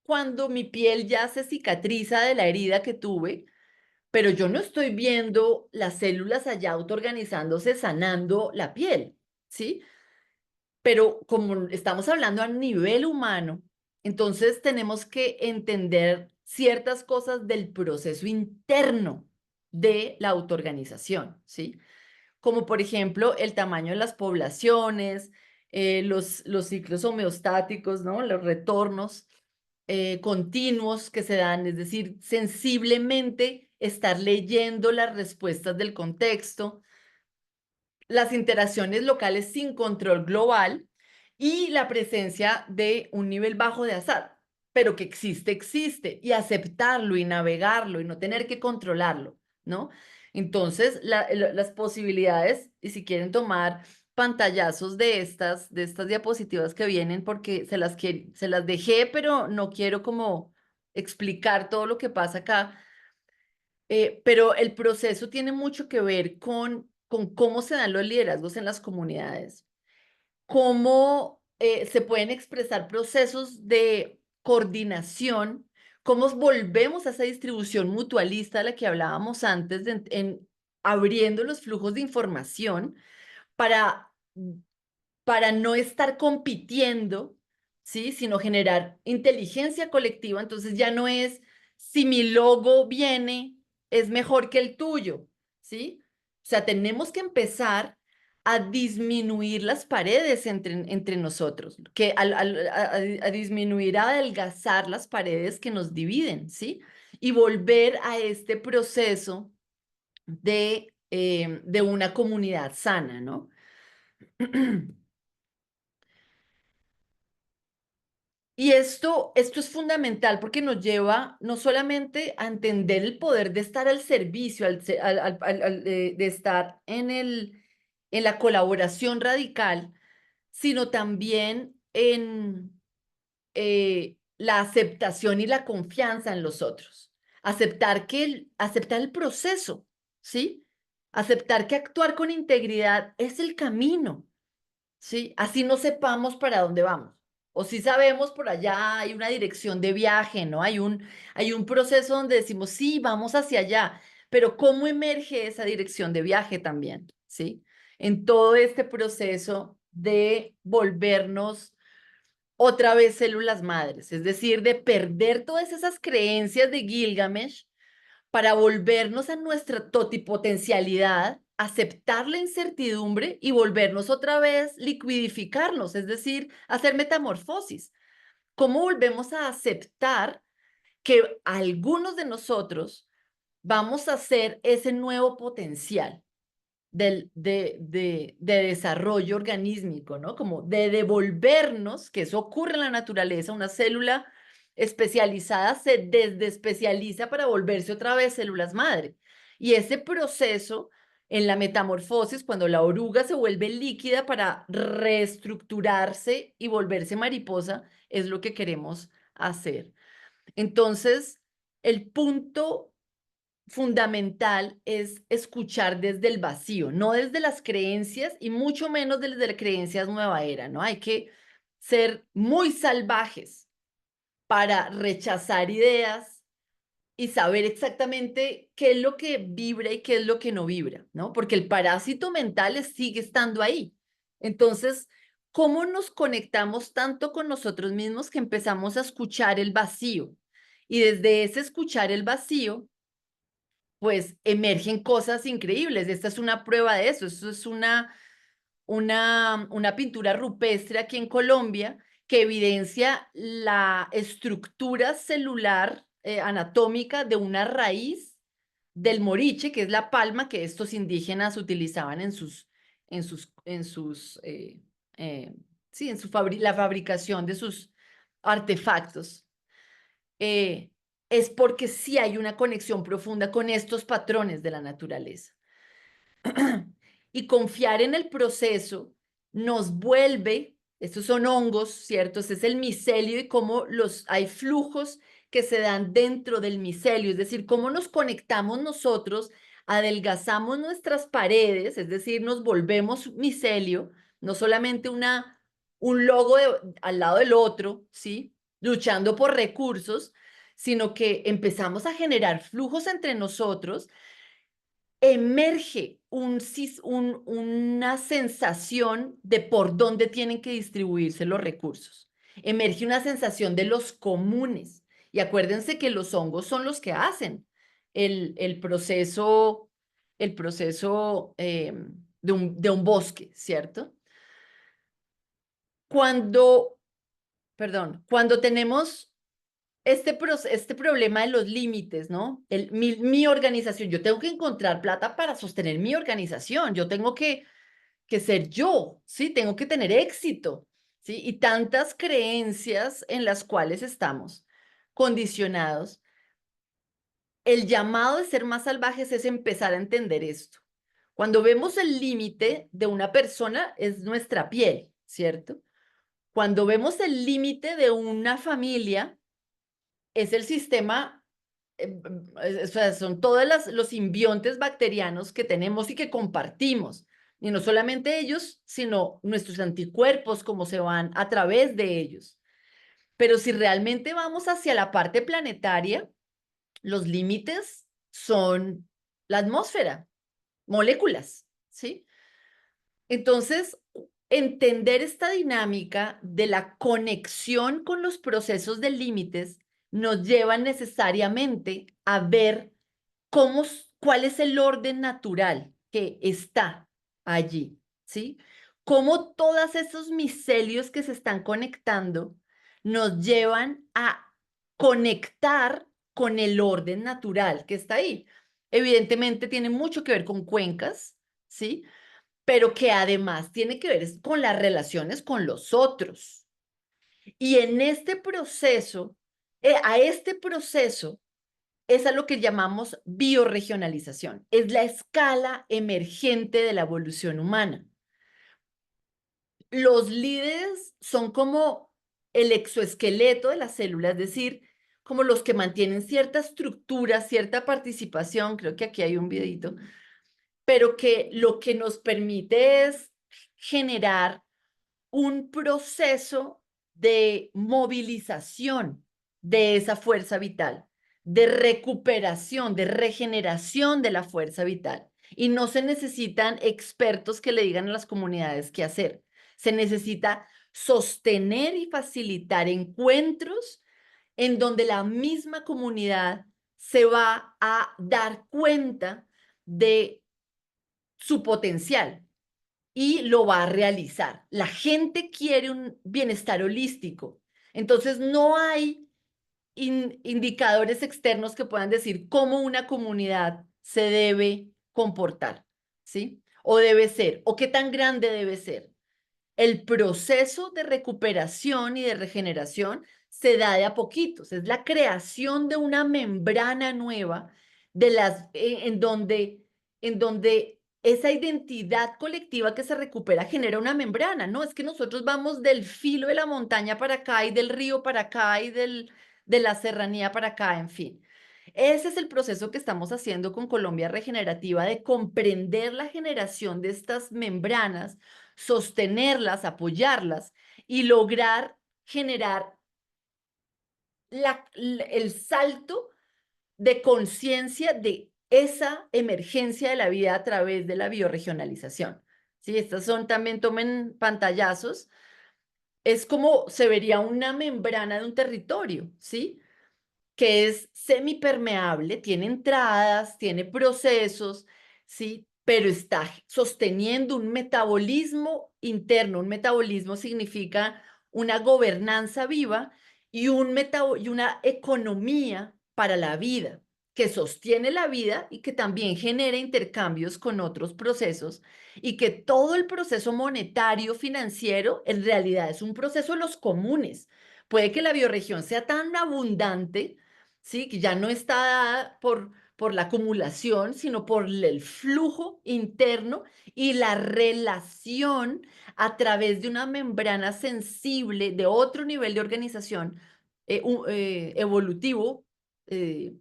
cuando mi piel ya se cicatriza de la herida que tuve, pero yo no estoy viendo las células allá autoorganizándose, sanando la piel, ¿sí? Pero como estamos hablando a nivel humano, entonces tenemos que entender ciertas cosas del proceso interno de la autoorganización, ¿sí? Como por ejemplo el tamaño de las poblaciones, los ciclos homeostáticos, ¿no? Los retornos continuos que se dan, es decir, sensiblemente estar leyendo las respuestas del contexto, las interacciones locales sin control global y la presencia de un nivel bajo de azar, pero que existe, existe, y aceptarlo y navegarlo y no tener que controlarlo, ¿no? Entonces, las posibilidades, y si quieren tomar pantallazos de estas diapositivas que vienen, porque se las dejé, pero no quiero como explicar todo lo que pasa acá, pero el proceso tiene mucho que ver con cómo se dan los liderazgos en las comunidades, cómo se pueden expresar procesos de coordinación, cómo volvemos a esa distribución mutualista de la que hablábamos antes, abriendo los flujos de información para para no estar compitiendo, ¿sí? Sino generar inteligencia colectiva. Entonces ya no es si mi logo viene, es mejor que el tuyo, ¿sí? O sea, tenemos que empezar a disminuir las paredes entre nosotros, a disminuir, a adelgazar las paredes que nos dividen, ¿sí? Y volver a este proceso de una comunidad sana, ¿no? Y esto es fundamental porque nos lleva no solamente a entender el poder de estar al servicio, de estar en la colaboración radical, sino también en la aceptación y la confianza en los otros. Aceptar el proceso, ¿sí? Aceptar que actuar con integridad es el camino. ¿Sí? Así no sepamos para dónde vamos. O si sabemos, por allá hay una dirección de viaje, ¿no? Hay un proceso donde decimos, sí, vamos hacia allá, pero ¿cómo emerge esa dirección de viaje también? ¿Sí? En todo este proceso de volvernos otra vez células madres, es decir, de perder todas esas creencias de Gilgamesh para volvernos a nuestra totipotencialidad, aceptar la incertidumbre y volvernos otra vez liquidificarnos, es decir, hacer metamorfosis. ¿Cómo volvemos a aceptar que algunos de nosotros vamos a ser ese nuevo potencial de desarrollo organísmico, ¿no? Como de devolvernos, que eso ocurre en la naturaleza, una célula especializada se desespecializa para volverse otra vez células madre. Y ese proceso en la metamorfosis, cuando la oruga se vuelve líquida para reestructurarse y volverse mariposa, es lo que queremos hacer. Entonces, el punto fundamental es escuchar desde el vacío, no desde las creencias y mucho menos desde las creencias nueva era, ¿no? Hay que ser muy salvajes para rechazar ideas y saber exactamente qué es lo que vibra y qué es lo que no vibra, ¿no? Porque el parásito mental sigue estando ahí. Entonces, ¿cómo nos conectamos tanto con nosotros mismos que empezamos a escuchar el vacío? Y desde ese escuchar el vacío, pues emergen cosas increíbles. Esta es una prueba de eso. Eso es una pintura rupestre aquí en Colombia que evidencia la estructura celular anatómica de una raíz del moriche, que es la palma que estos indígenas utilizaban en sí, la fabricación de sus artefactos. eh, es porque sí hay una conexión profunda con estos patrones de la naturaleza. Y confiar en el proceso nos vuelve, estos son hongos, ¿cierto? Este es el micelio y cómo hay flujos que se dan dentro del micelio, es decir, cómo nos conectamos nosotros, adelgazamos nuestras paredes, es decir, nos volvemos micelio, no solamente un logo al lado del otro, ¿sí? Luchando por recursos, sino que empezamos a generar flujos entre nosotros, emerge una sensación de por dónde tienen que distribuirse los recursos. Emerge una sensación de los comunes. Y acuérdense que los hongos son los que hacen el proceso, de un bosque, ¿cierto? Cuando, cuando tenemos este problema de los límites, ¿no? Mi organización, yo tengo que encontrar plata para sostener mi organización, yo tengo que ser yo, ¿sí? Tengo que tener éxito, ¿sí? Y tantas creencias en las cuales estamos condicionados. El llamado de ser más salvajes es empezar a entender esto. Cuando vemos el límite de una persona es nuestra piel, ¿cierto? Cuando vemos el límite de una familia es el sistema, o sea, son todos los simbiontes bacterianos que tenemos y que compartimos. Y no solamente ellos, sino nuestros anticuerpos, cómo se van a través de ellos. Pero si realmente vamos hacia la parte planetaria, los límites son la atmósfera, moléculas, ¿sí? Entonces, entender esta dinámica de la conexión con los procesos de límites nos lleva necesariamente a ver cuál es el orden natural que está allí, ¿sí? Cómo todos esos micelios que se están conectando nos llevan a conectar con el orden natural que está ahí. Evidentemente tiene mucho que ver con cuencas, ¿sí? Pero que además tiene que ver con las relaciones con los otros. Y en este proceso, a este proceso es a lo que llamamos biorregionalización. Es la escala emergente de la evolución humana. Los líderes son como el exoesqueleto de la célula, es decir, como los que mantienen cierta estructura, cierta participación. Creo que aquí hay un videito, pero que lo que nos permite es generar un proceso de movilización de esa fuerza vital, de recuperación, de regeneración de la fuerza vital. Y no se necesitan expertos que le digan a las comunidades qué hacer. Se necesita sostener y facilitar encuentros en donde la misma comunidad se va a dar cuenta de su potencial y lo va a realizar. La gente quiere un bienestar holístico. Entonces, no hay indicadores externos que puedan decir cómo una comunidad se debe comportar, ¿sí? O debe ser, o qué tan grande debe ser. El proceso de recuperación y de regeneración se da de a poquitos, es la creación de una membrana nueva en donde esa identidad colectiva que se recupera genera una membrana, ¿no? Es que nosotros vamos del filo de la montaña para acá y del río para acá y de la serranía para acá, en fin. Ese es el proceso que estamos haciendo con Colombia Regenerativa, de comprender la generación de estas membranas, sostenerlas, apoyarlas y lograr generar el salto de conciencia de esa emergencia de la vida a través de la bioregionalización. Sí, estas son también, tomen pantallazos, es como se vería una membrana de un territorio, ¿sí? Que es semipermeable, tiene entradas, tiene procesos, ¿sí? Pero está sosteniendo un metabolismo interno. Un metabolismo significa una gobernanza viva y una economía para la vida, que sostiene la vida y que también genera intercambios con otros procesos, y que todo el proceso monetario financiero en realidad es un proceso de los comunes. Puede que la bioregión sea tan abundante, ¿sí? Que ya no está dada por la acumulación, sino por el flujo interno y la relación a través de una membrana sensible de otro nivel de organización evolutivo, eh,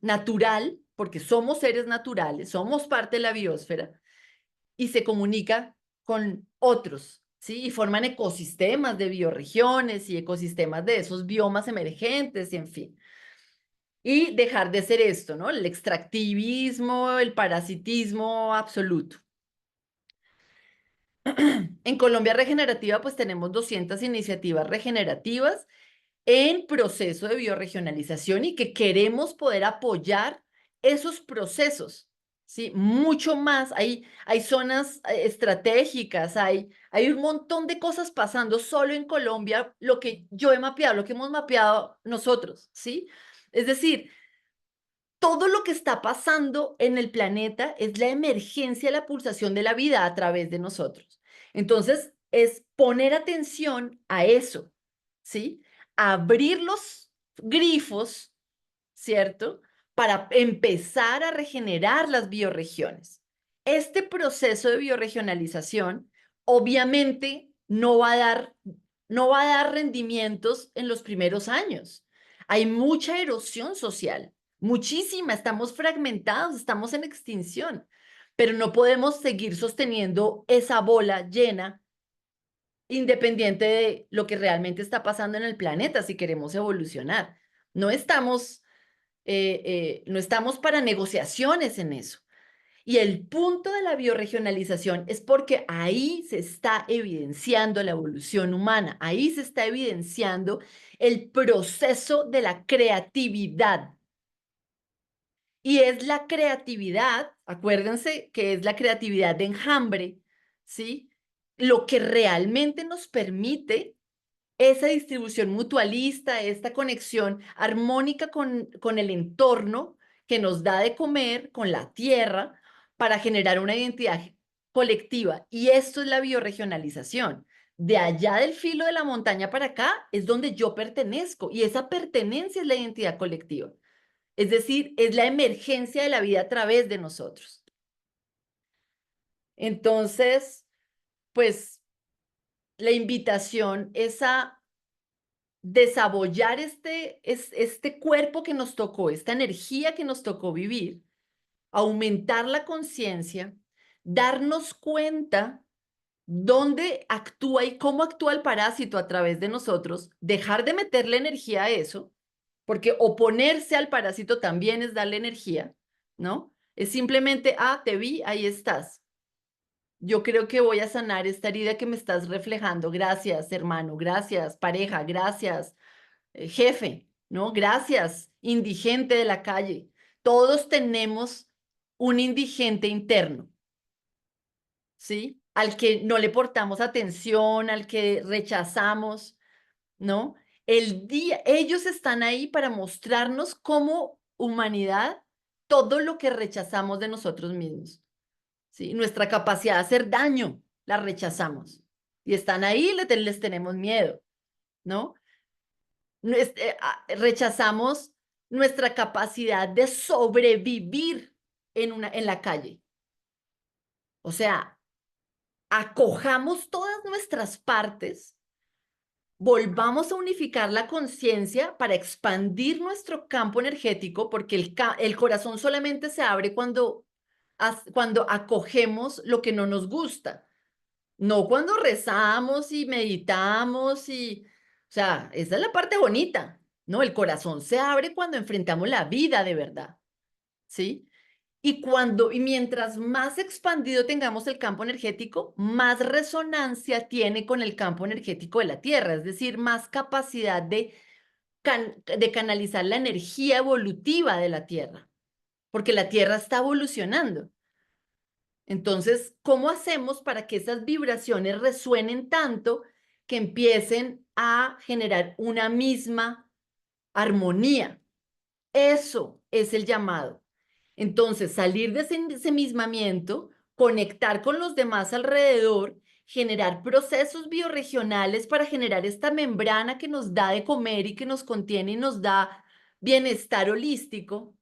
natural, porque somos seres naturales, somos parte de la biosfera, y se comunica con otros, ¿sí? Y forman ecosistemas de bioregiones y ecosistemas de esos biomas emergentes, y en fin. Y dejar de ser esto, ¿no? El extractivismo, el parasitismo absoluto. En Colombia Regenerativa, pues tenemos 200 iniciativas regenerativas en proceso de bioregionalización y que queremos poder apoyar esos procesos, ¿sí? Mucho más. Hay zonas estratégicas, hay un montón de cosas pasando solo en Colombia, lo que yo he mapeado, lo que hemos mapeado nosotros, ¿sí? Es decir, todo lo que está pasando en el planeta es la emergencia, la pulsación de la vida a través de nosotros. Entonces, es poner atención a eso, ¿sí? Abrir los grifos, ¿cierto? Para empezar a regenerar las bioregiones. Este proceso de bioregionalización obviamente no va a dar rendimientos en los primeros años. Hay mucha erosión social, muchísima, estamos fragmentados, estamos en extinción, pero no podemos seguir sosteniendo esa bola llena independiente de lo que realmente está pasando en el planeta si queremos evolucionar. No estamos, no estamos para negociaciones en eso. Y el punto de la bioregionalización es porque ahí se está evidenciando la evolución humana, ahí se está evidenciando el proceso de la creatividad. Y es la creatividad, acuérdense que es la creatividad de enjambre, ¿sí? Lo que realmente nos permite esa distribución mutualista, esta conexión armónica con el entorno que nos da de comer, con la tierra, para generar una identidad colectiva. Y esto es la bioregionalización. De allá del filo de la montaña para acá es donde yo pertenezco, y esa pertenencia es la identidad colectiva. Es decir, es la emergencia de la vida a través de nosotros. Entonces, pues la invitación es a desabollar este cuerpo que nos tocó, esta energía que nos tocó vivir, aumentar la conciencia, darnos cuenta dónde actúa y cómo actúa el parásito a través de nosotros, dejar de meterle energía a eso, porque oponerse al parásito también es darle energía, ¿no? Es simplemente, ah, te vi, ahí estás. Yo creo que voy a sanar esta herida que me estás reflejando. Gracias, hermano. Gracias, pareja. Gracias, jefe, ¿no? Gracias, indigente de la calle. Todos tenemos un indigente interno, ¿sí? Al que no le portamos atención, al que rechazamos, ¿no? Ellos están ahí para mostrarnos como humanidad todo lo que rechazamos de nosotros mismos, ¿sí? Nuestra capacidad de hacer daño, la rechazamos. Y están ahí, les tenemos miedo, ¿no? Rechazamos nuestra capacidad de sobrevivir en la calle. O sea, acojamos todas nuestras partes, volvamos a unificar la conciencia para expandir nuestro campo energético, porque el corazón solamente se abre cuando acogemos lo que no nos gusta, no cuando rezamos y meditamos o sea, esa es la parte bonita, ¿no? El corazón se abre cuando enfrentamos la vida de verdad, ¿sí? Y mientras más expandido tengamos el campo energético, más resonancia tiene con el campo energético de la Tierra, es decir, más capacidad de canalizar la energía evolutiva de la Tierra, porque la Tierra está evolucionando. Entonces, ¿cómo hacemos para que esas vibraciones resuenen tanto que empiecen a generar una misma armonía? Eso es el llamado. Entonces, salir de ese ensimismamiento, conectar con los demás alrededor, generar procesos bioregionales para generar esta membrana que nos da de comer y que nos contiene y nos da bienestar holístico.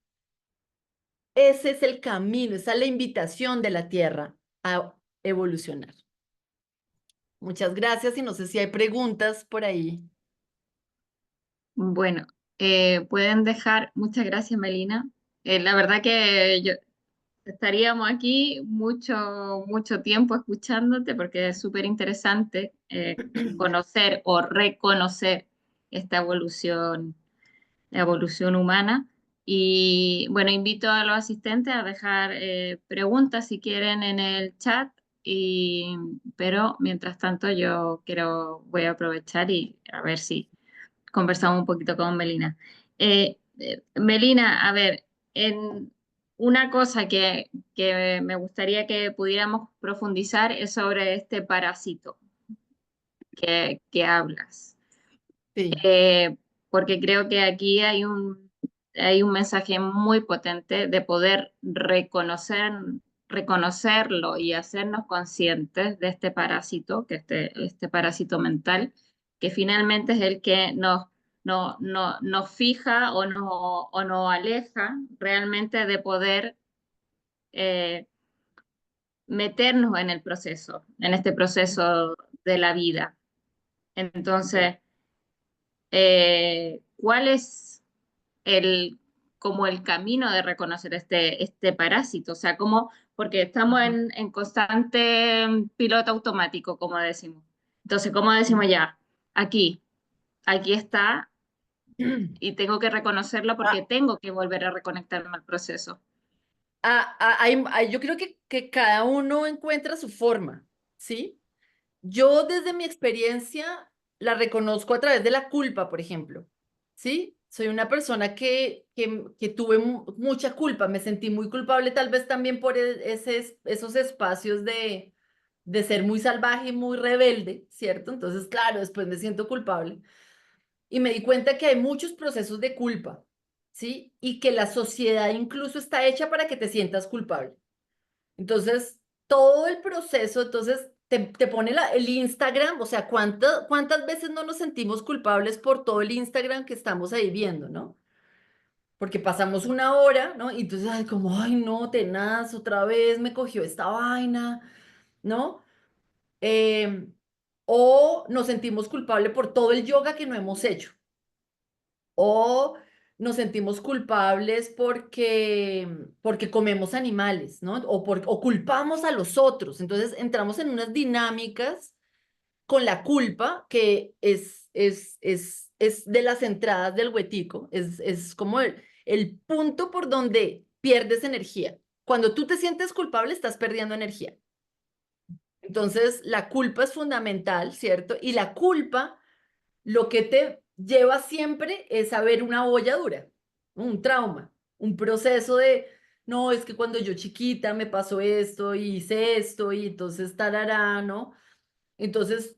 Ese es el camino, esa es la invitación de la Tierra a evolucionar. Muchas gracias y no sé si hay preguntas por ahí. Bueno, pueden dejar, muchas gracias, Melina. La verdad que estaríamos aquí mucho tiempo escuchándote porque es súper interesante conocer o reconocer esta evolución, la evolución humana. Y bueno, invito a los asistentes a dejar preguntas si quieren en el chat, pero mientras tanto voy a aprovechar y a ver si conversamos un poquito con Melina. Melina, a ver, una cosa que me gustaría que pudiéramos profundizar es sobre este parásito que hablas. Sí. Porque creo que aquí hay un mensaje muy potente de poder reconocerlo y hacernos conscientes de este parásito, este parásito mental, que finalmente es el que nos fija o nos aleja realmente de poder eh, meternos en el proceso, en este proceso de la vida. Entonces, ¿cuál es el, como el camino de reconocer este parásito? O sea, porque estamos en constante piloto automático, como decimos. Entonces, ¿cómo decimos ya? Aquí, aquí está y tengo que reconocerlo porque Ah, tengo que volver a reconectarme al proceso. yo creo que cada uno encuentra su forma, ¿sí? Yo desde mi experiencia la reconozco a través de la culpa, por ejemplo, ¿sí? Soy una persona que tuve mucha culpa, me sentí muy culpable tal vez también por esos espacios de ser muy salvaje y muy rebelde, ¿cierto? Entonces, claro, después me siento culpable y me di cuenta que hay muchos procesos de culpa, ¿sí? Y que la sociedad incluso está hecha para que te sientas culpable. Entonces, todo el proceso, entonces, te pone el Instagram, o sea, ¿cuántas veces no nos sentimos culpables por todo el Instagram que estamos ahí viendo, ¿no? Porque pasamos una hora, ¿no? Y entonces, ay, como, ay, no, tenaz, otra vez me cogió esta vaina, ¿no? Eh, o nos sentimos culpables por todo el yoga que no hemos hecho. O nos sentimos culpables porque comemos animales, ¿no? O culpamos a los otros. Entonces entramos en unas dinámicas con la culpa que es de las entradas del huetico, es como el punto por donde pierdes energía. Cuando tú te sientes culpable, estás perdiendo energía. Entonces, la culpa es fundamental, ¿cierto? Y la culpa lo que te lleva siempre es a ver una olla dura, ¿no? Un trauma, un proceso de, no, es que cuando yo chiquita me pasó esto y hice esto y entonces tarará, ¿no? Entonces,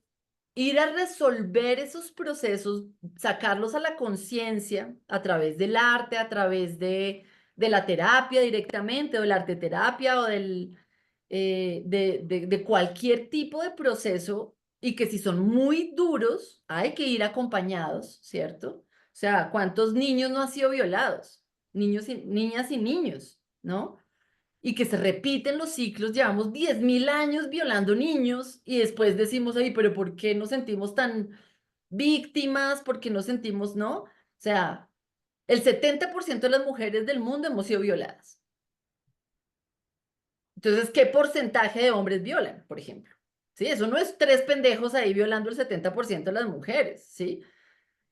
ir a resolver esos procesos, sacarlos a la conciencia a través del arte, a través de la terapia directamente, o de la arteterapia, o de cualquier tipo de proceso, y que si son muy duros, hay que ir acompañados, ¿cierto? O sea, ¿cuántos niños no han sido violados? Niños y niñas y niños, ¿no? Y que se repiten los ciclos, llevamos 10.000 años violando niños y después decimos, ay, pero ¿por qué nos sentimos tan víctimas? ¿Por qué nos sentimos, no? O sea, el 70% de las mujeres del mundo hemos sido violadas. Entonces, ¿qué porcentaje de hombres violan, por ejemplo? ¿Sí? Eso no es tres pendejos ahí violando el 70% de las mujeres, ¿sí?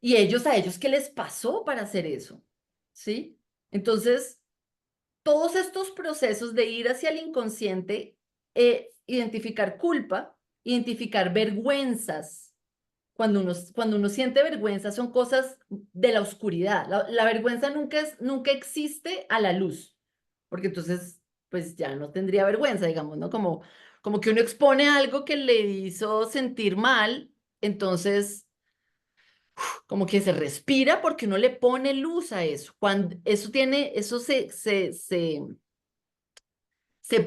Y ellos, a ellos, ¿qué les pasó para hacer eso? ¿Sí? Entonces, todos estos procesos de ir hacia el inconsciente, identificar culpa, identificar vergüenzas. Cuando uno siente vergüenza, son cosas de la oscuridad. La vergüenza nunca existe a la luz, porque entonces, pues ya no tendría vergüenza, digamos, ¿no? Como que uno expone algo que le hizo sentir mal, entonces como que se respira porque uno le pone luz a eso. Cuando eso se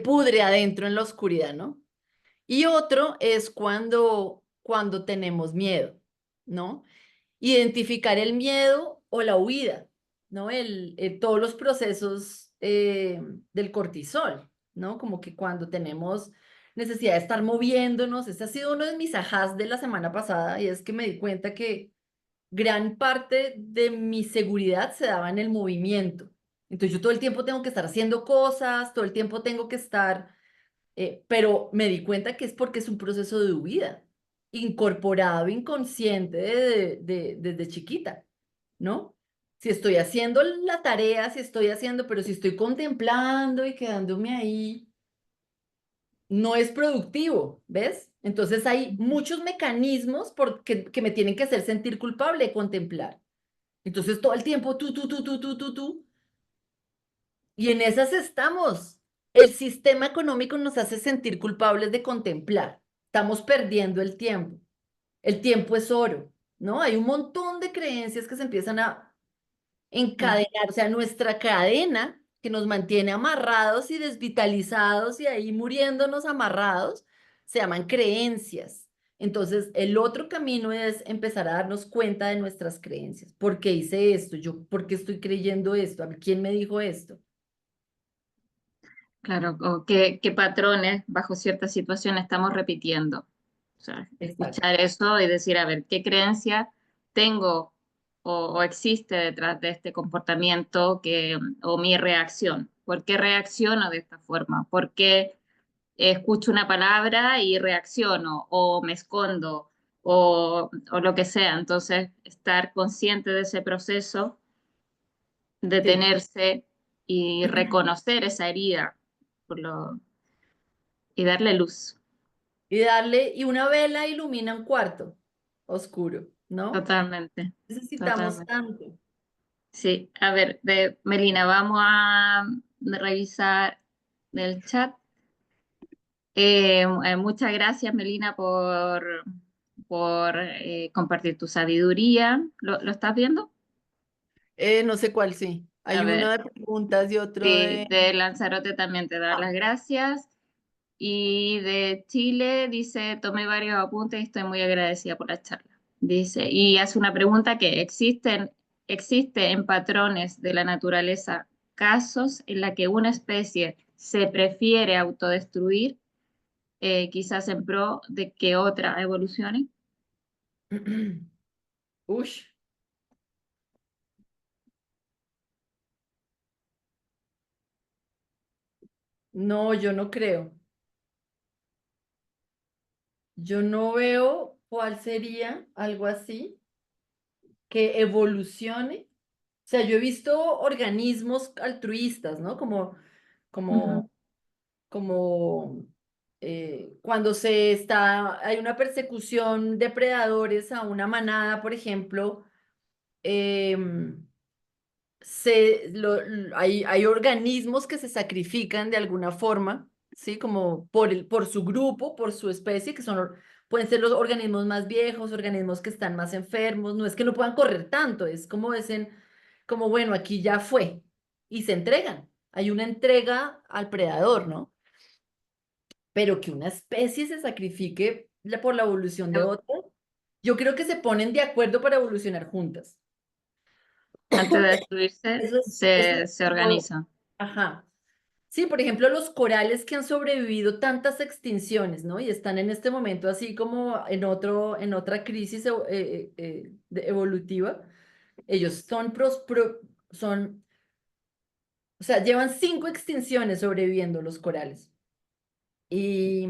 pudre adentro en la oscuridad, ¿no? Y otro es cuando tenemos miedo, ¿no? Identificar el miedo o la huida, ¿no? Todos los procesos del cortisol, ¿no? Como que cuando tenemos necesidad de estar moviéndonos, ese ha sido uno de mis ajás de la semana pasada, y es que me di cuenta que gran parte de mi seguridad se daba en el movimiento. Entonces yo todo el tiempo tengo que estar haciendo cosas, todo el tiempo tengo que estar, pero me di cuenta que es porque es un proceso de huida, incorporado, inconsciente desde chiquita, ¿no? Si estoy haciendo la tarea, si estoy haciendo, pero si estoy contemplando y quedándome ahí, no es productivo, ¿ves? Entonces hay muchos mecanismos que me tienen que hacer sentir culpable de contemplar. Entonces todo el tiempo tú. Y en esas estamos. El sistema económico nos hace sentir culpables de contemplar. Estamos perdiendo el tiempo. El tiempo es oro, ¿no? Hay un montón de creencias que se empiezan a Mm. encadenar, o sea, nuestra cadena que nos mantiene amarrados y desvitalizados y ahí muriéndonos amarrados, se llaman creencias. Entonces, el otro camino es empezar a darnos cuenta de nuestras creencias. ¿Por qué hice esto? ¿Por qué estoy creyendo esto? ¿A quién me dijo esto? Claro, o qué patrones bajo ciertas situaciones estamos repitiendo. O sea, Exacto. escuchar eso y decir, a ver, ¿qué creencia tengo o existe detrás de este comportamiento o mi reacción? ¿Por qué reacciono de esta forma? ¿Por qué escucho una palabra y reacciono o me escondo o lo que sea? Entonces, estar consciente de ese proceso, Sí. detenerse y reconocer esa herida por lo, y darle luz. Y una vela ilumina un cuarto oscuro, ¿no? Totalmente, Necesitamos totalmente. tanto. Sí, a ver, Melina, vamos a revisar el chat. Muchas gracias, Melina, por compartir tu sabiduría. ¿Lo estás viendo? No sé cuál sí. A Hay uno ver, de preguntas y otro sí, de... de Lanzarote también te da Ah, las gracias. Y de Chile dice, tomé varios apuntes y estoy muy agradecida por la charla. Dice, y hace una pregunta que existe en patrones de la naturaleza casos en la que una especie se prefiere autodestruir, quizás en pro de que otra evolucione. ush, no, yo no creo. Yo no veo cuál sería algo así que evolucione. O sea, yo he visto organismos altruistas, ¿no? Ujú, Como, como cuando hay una persecución de predadores a una manada, por ejemplo, em, hay organismos que se sacrifican de alguna forma, ¿sí? Como por su grupo, por su especie, que son pueden ser los organismos más viejos, organismos que están más enfermos, no es que no puedan correr tanto, es como dicen, como bueno, aquí ya fue, y se entregan. Hay una entrega al predador, ¿no? Pero que una especie se sacrifique por la evolución de otra, yo creo que se ponen de acuerdo para evolucionar juntas. Antes de destruirse, Eso es se algo, organizan. ajá. Sí, por ejemplo, los corales que han sobrevivido tantas extinciones, ¿no? Y están en este momento así como en otra crisis evolutiva. Ellos son, o sea, llevan 5 extinciones sobreviviendo los corales. Y,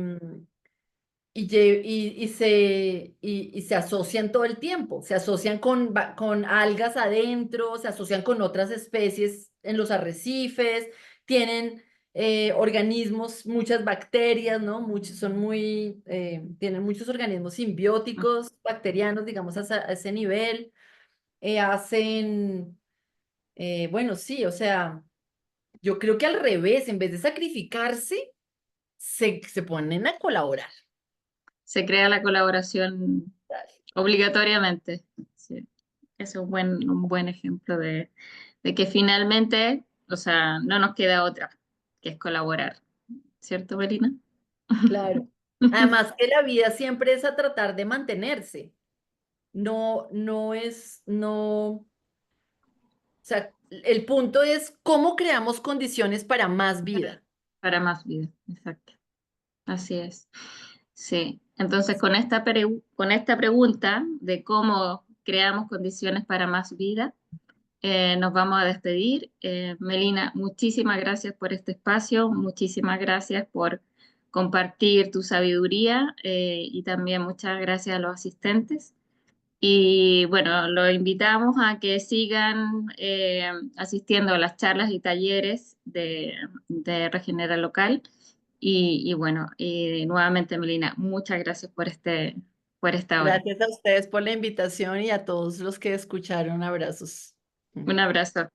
y se asocian todo el tiempo, se asocian con algas adentro, se asocian con otras especies en los arrecifes, tienen organismos, muchas bacterias, ¿no? Muchos, tienen muchos organismos simbióticos, bacterianos, digamos, a ese nivel, hacen, bueno, sí, o sea, yo creo que al revés, en vez de sacrificarse, se ponen a colaborar. Se crea la colaboración obligatoriamente. Sí. Es un buen ejemplo de que finalmente, o sea, no nos queda otra, que es colaborar. ¿Cierto, Melina? Claro. Además que la vida siempre es a tratar de mantenerse. No, o sea, el punto es cómo creamos condiciones para más vida. Para más vida, exacto. Así es. Sí. Entonces, con esta pregunta de cómo creamos condiciones para más vida, nos vamos a despedir. Melina, muchísimas gracias por este espacio, muchísimas gracias por compartir tu sabiduría y también muchas gracias a los asistentes. Y bueno, los invitamos a que sigan asistiendo a las charlas y talleres de Regenera Local. Y bueno, nuevamente, Melina, muchas gracias por esta hora. Gracias a ustedes por la invitación y a todos los que escucharon. Abrazos. Un abrazo.